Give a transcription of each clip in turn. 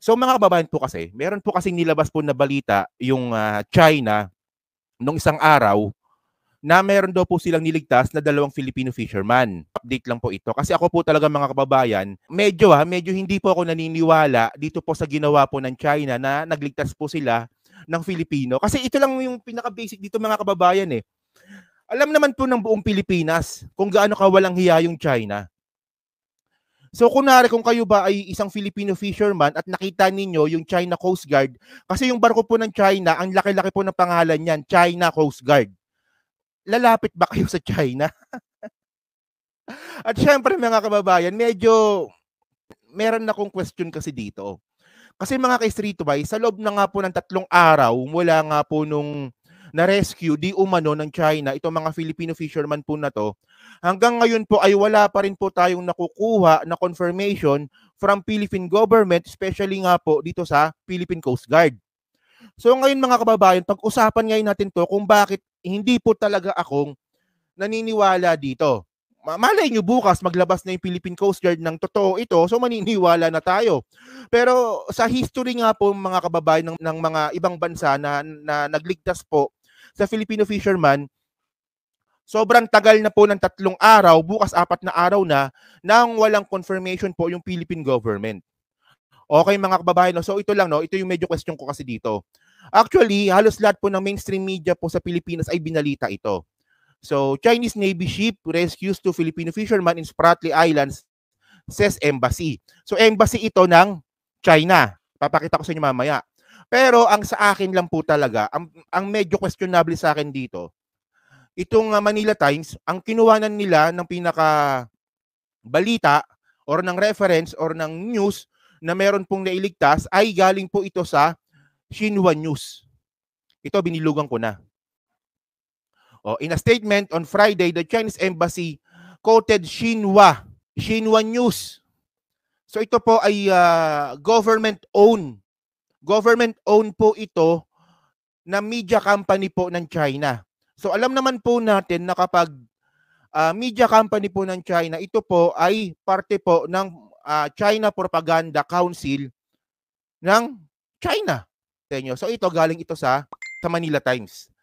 So mga kababayan po kasi, meron po kasing nilabas po na balita yung China nung isang araw na meron daw po silang niligtas na 2 Filipino fisherman. Update lang po ito. Kasi ako po talaga mga kababayan, medyo hindi po ako naniniwala dito po sa ginawa po ng China na nagligtas po sila ng Filipino. Kasi ito lang yung pinaka-basic dito mga kababayan eh. Alam naman po ng buong Pilipinas kung gaano kawalang hiya yung China. So kunwari kung kayo ba ay isang Filipino fisherman at nakita ninyo yung China Coast Guard, kasi yung barko po ng China, ang laki-laki po ng pangalan niyan, China Coast Guard. Lalapit ba kayo sa China? At syempre mga kababayan, medyo meron akong question kasi dito. Kasi mga ka-Streetwise, sa loob na nga po ng 3 araw, mula nga po nung na-rescue di umano ng China, itong mga Filipino fisherman po na to, hanggang ngayon po ay wala pa rin po tayong nakukuha na confirmation from Philippine government, especially nga po dito sa Philippine Coast Guard. So ngayon mga kababayan, pag-usapan ngayon natin to kung bakit hindi po talaga akong naniniwala dito. Malay nyo bukas maglabas na yung Philippine Coast Guard ng totoo ito, so maniniwala na tayo. Pero sa history nga po mga kababayan ng mga ibang bansa na nagligtas po sa Filipino fisherman, sobrang tagal na po ng 3 araw, bukas 4 na araw na, nang walang confirmation po yung Philippine government. Okay mga kababayan, no? So ito lang, no? Ito yung medyo question ko kasi dito. Actually, halos lahat po ng mainstream media po sa Pilipinas ay binalita ito. So, Chinese Navy ship rescues 2 Filipino fishermen in Spratly Islands, says embassy. So, embassy ito ng China. Papakita ko sa inyo mamaya. Pero ang sa akin lang po talaga, ang medyo questionable sa akin dito, itong Manila Times, ang kinuhanan nila ng pinaka balita or ng reference or ng news na meron pong nailigtas ay galing po ito sa Xinhua News. Ito, binilugan ko na. In a statement on Friday, the Chinese embassy quoted Xinhua News. So ito po ay government-owned. Government-owned po ito na media company po ng China. So alam naman po natin na kapag media company po ng China, ito po ay parte po ng China Propaganda Council ng China. So ito, galing ito sa Manila Times.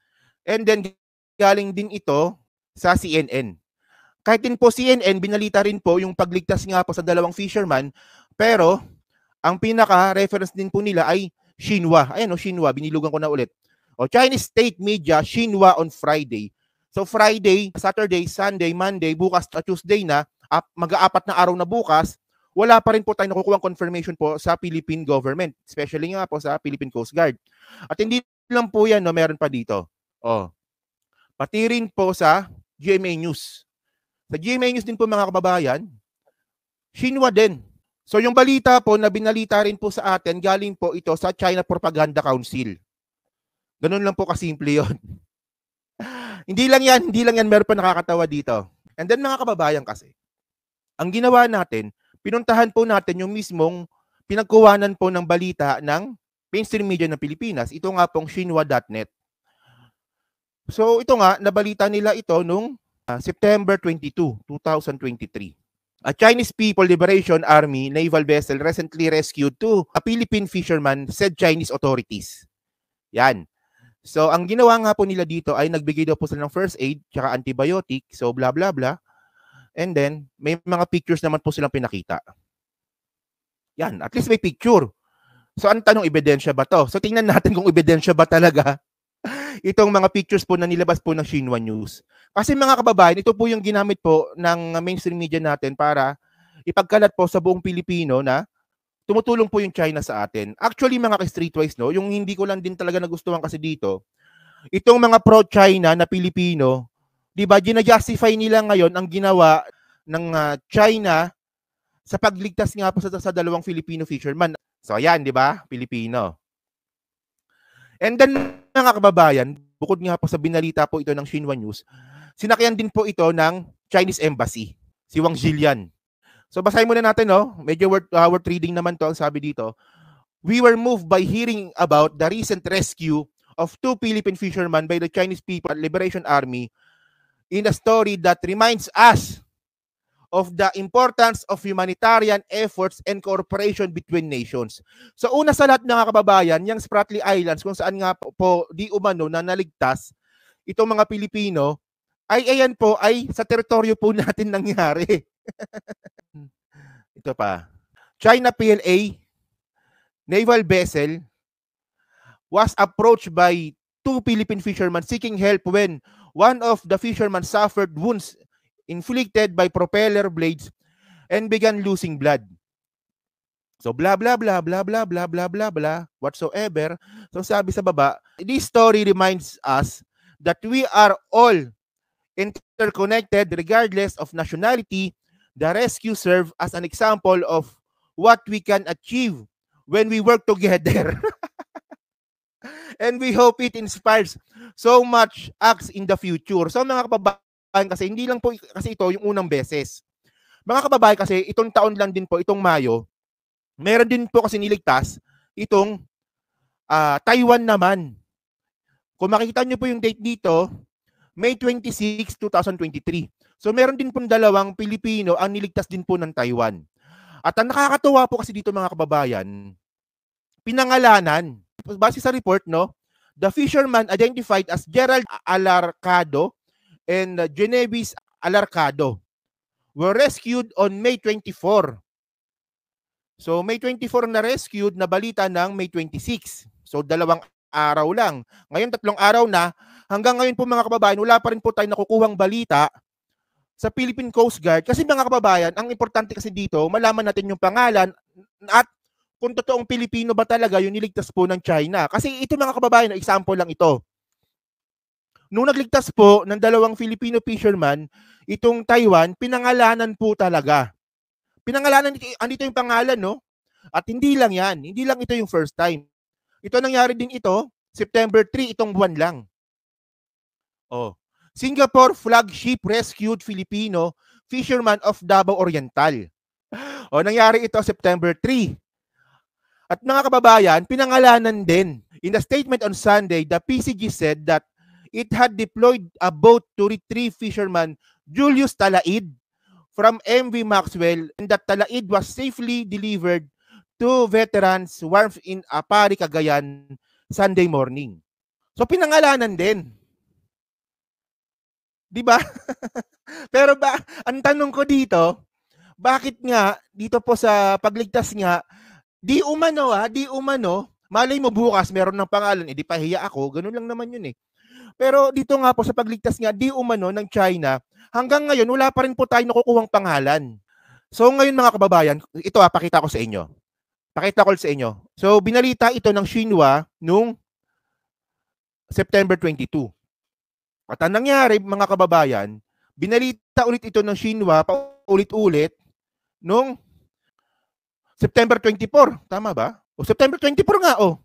And then galing din ito sa CNN. Kahit din po CNN, binalita rin po yung pagligtas nga po sa 2 fisherman, pero ang pinaka-reference din po nila ay Xinhua. Ayan o, Xinhua, binilugan ko na ulit. Chinese state media, Xinhua on Friday. So Friday, Saturday, Sunday, Monday, bukas Tuesday na, mag-aapat na araw na bukas, wala pa rin po tayo nakukuha confirmation po sa Philippine government, especially nga po sa Philippine Coast Guard. At hindi lang po yan, no, meron pa dito. Pati rin po sa GMA News. Sa GMA News din po mga kababayan, Xinhua din. So yung balita po na binalita rin po sa atin, galing po ito sa China Propaganda Council. Ganun lang po kasimple yun. Hindi lang yan, meron pa nakakatawa dito. And then mga kababayan kasi, ang ginawa natin, pinuntahan po natin yung mismong pinagkuhanan po ng balita ng mainstream media ng Pilipinas. Ito nga pong Xinhua.net. So ito nga, nabalita nila ito nung September 22, 2023. A Chinese People Liberation Army naval vessel recently rescued 2 Philippine fishermen, said Chinese authorities. Yan. So ang ginawa nga po nila dito ay nagbigay daw po sila ng first aid tsaka antibiotic, so bla bla bla. And then may mga pictures naman po silang pinakita. Yan, at least may picture. So ang tanong, ebidensya ba to? So tingnan natin kung ebidensya ba talaga itong mga pictures po na nilabas po ng Xinhua News. Kasi mga kababayan, ito po yung ginamit po ng mainstream media natin para ipagkalat po sa buong Pilipino na tumutulong po yung China sa atin. Actually mga ka-Streetwise, no, yung hindi ko lang din talaga nagustuhan kasi dito, itong mga pro-China na Pilipino, di ba, gina-justify nila ngayon ang ginawa ng China sa pagligtas nga po sa 2 Filipino fishermen. So ayan, di ba, Pilipino. And then mga kababayan, bukod nga po sa binalita po ito ng Xinhua News, sinakyan din po ito ng Chinese Embassy, si Wang Zilian. So basahin muna natin, no? Medyo worth reading naman to, ang sabi dito. We were moved by hearing about the recent rescue of 2 Philippine fishermen by the Chinese People Liberation Army in a story that reminds us of the importance of humanitarian efforts and cooperation between nations. So una sa lahat mga kababayan, yung Spratly Islands kung saan nga po di umano na naligtas itong mga Pilipino, ay ayan po ay sa teritoryo po natin nangyari. Ito pa. China PLA naval vessel was approached by two Philippine fishermen seeking help when one of the fishermen suffered wounds inflicted by propeller blades and began losing blood. So blah blah blah blah blah blah blah blah blah whatsoever. So sabi sa baba, this story reminds us that we are all interconnected regardless of nationality. The rescue serves as an example of what we can achieve when we work together. And we hope it inspires so much acts in the future. So mga kababayan, kasi hindi lang po kasi ito yung unang beses. Mga kababayan, kasi itong taon lang din po, itong Mayo, meron din po kasi niligtas itong Taiwan naman. Kung makikita nyo po yung date dito, May 26, 2023. So meron din po dalawang Pilipino ang niligtas din po ng Taiwan. At ang nakakatuwa po kasi dito mga kababayan, pinangalanan. Base sa report, no, the fisherman identified as Gerald Alarcado and Genevieve Alarcado were rescued on May 24. So May 24 na rescued, na balita ng May 26. So 2 araw lang. Ngayon 3 araw na. Hanggang ngayon po mga kababayan, wala pa rin po tayo nakukuhang balita sa Philippine Coast Guard. Kasi mga kababayan, ang importante kasi dito, malaman natin yung pangalan at kung totoong Pilipino ba talaga yung niligtas po ng China. Kasi ito mga kababayan, example lang ito. Nung nagligtas po ng 2 Filipino fisherman, itong Taiwan, pinangalanan po talaga. Pinangalanan, andito yung pangalan, no? At hindi lang yan. Hindi lang ito yung first time. Ito nangyari din ito, September 3, itong buwan lang. Oh. Singapore flagship rescued Filipino fisherman of Davao Oriental. Oh, nangyari ito September 3. At mga kababayan, pinangalanan din. In a statement on Sunday, the PCG said that it had deployed a boat to retrieve fisherman Julius Talaid from MV Maxwell, and that Talaid was safely delivered to veterans wharf in Apari, Cagayan, Sunday morning. So pinangalanan din. 'Di ba? Pero ang tanong ko dito, bakit nga dito po sa pagligtas nga, di umano, malay mo bukas meron ng pangalan, edi pahiya ako, ganun lang naman yun eh. Pero dito nga po sa pagligtas nga, di umano ng China, hanggang ngayon wala pa rin po tayo nakukuhang pangalan. So ngayon mga kababayan, ito pakita ko sa inyo. So binalita ito ng Xinhua nung September 22. At ang nangyari mga kababayan, binalita ulit ito ng Xinhua paulit-ulit nung September 24. Tama ba? O September 24 nga, oh.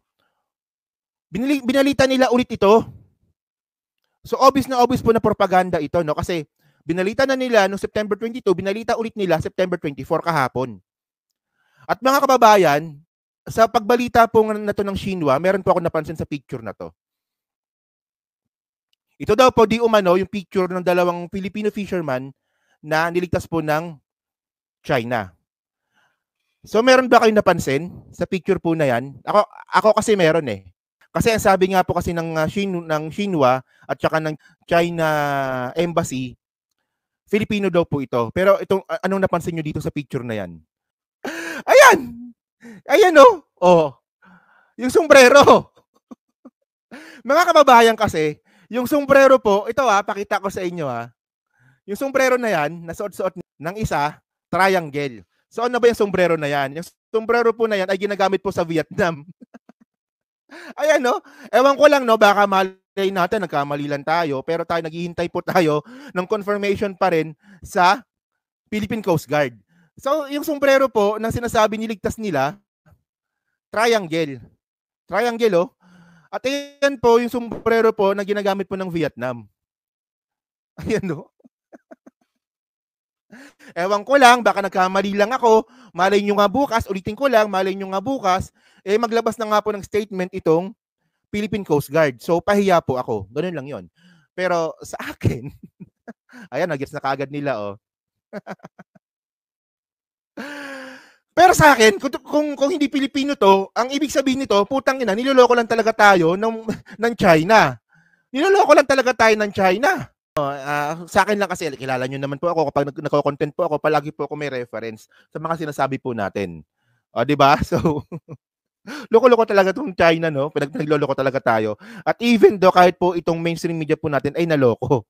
Binalita nila ulit ito. So obvious po na propaganda ito, no? Kasi binalita na nila noong September 22, binalita ulit nila September 24 kahapon. At mga kababayan, sa pagbalita po na to ng Xinhua, meron po ako napansin sa picture na to. Ito daw po di umano yung picture ng 2 Filipino fisherman na niligtas po ng China. So meron ba kayong napansin sa picture po na yan? Ako kasi meron eh. Kasi ang sabi nga po kasi ng Xinhua at saka ng China Embassy, Filipino daw po ito. Pero itong anong napansin nyo dito sa picture na yan? Ayan! Ayan oh! Oh. Yung sombrero. Mga kababayan kasi, yung sombrero po, ito pakita ko sa inyo Yung sombrero na yan, nasuot-suot ng isa, triangle. So ano ba yung sombrero na yan? Yung sombrero po na yan ay ginagamit po sa Vietnam. Ayan no? Ewan ko lang no, baka malay natin, nagkamali lang tayo, pero tayo naghihintay po tayo ng confirmation pa rin sa Philippine Coast Guard. So yung sombrero po, nang sinasabi niligtas nila, triangle. Triangle oh. At ayan po yung sombrero po na ginagamit po ng Vietnam. Ayan no. Ewan ko lang, baka nagkamali lang ako. Malay nyo nga bukas, ulitin ko lang, malay nyo nga bukas, maglabas na nga po ng statement itong Philippine Coast Guard. So pahiya po ako. Ganun lang yon. Pero sa akin, ayan, nag-gets na kaagad nila oh. Pero sa akin, kung hindi Pilipino to, ang ibig sabihin nito, putang ina, niloloko lang talaga tayo ng China. Niloloko lang talaga tayo ng China. Sa akin lang kasi, kilala nyo naman po ako, kapag nagko-content po ako, palagi po ako may reference sa mga sinasabi po natin. Di ba? So, loko-loko talaga itong China, no? Pinagloloko talaga tayo. At even do kahit po itong mainstream media po natin ay naloko.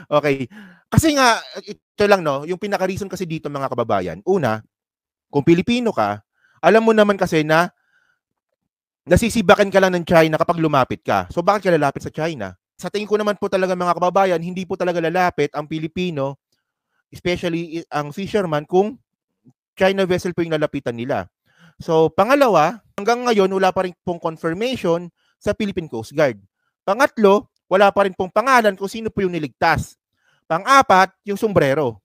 Okay. Kasi nga, ito lang, no? Yung pinaka-reason kasi dito, mga kababayan, una, kung Pilipino ka, alam mo naman kasi na nasisibakan ka lang ng China kapag lumapit ka. So bakit ka lalapit sa China? Sa tingin ko naman po talaga, mga kababayan, hindi po talaga lalapit ang Pilipino, especially ang fisherman, kung China vessel po yung lalapitan nila. So pangalawa, hanggang ngayon wala pa rin pong confirmation sa Philippine Coast Guard. Pangatlo, wala pa rin pong pangalan kung sino po yung niligtas. Pang-apat, yung sombrero.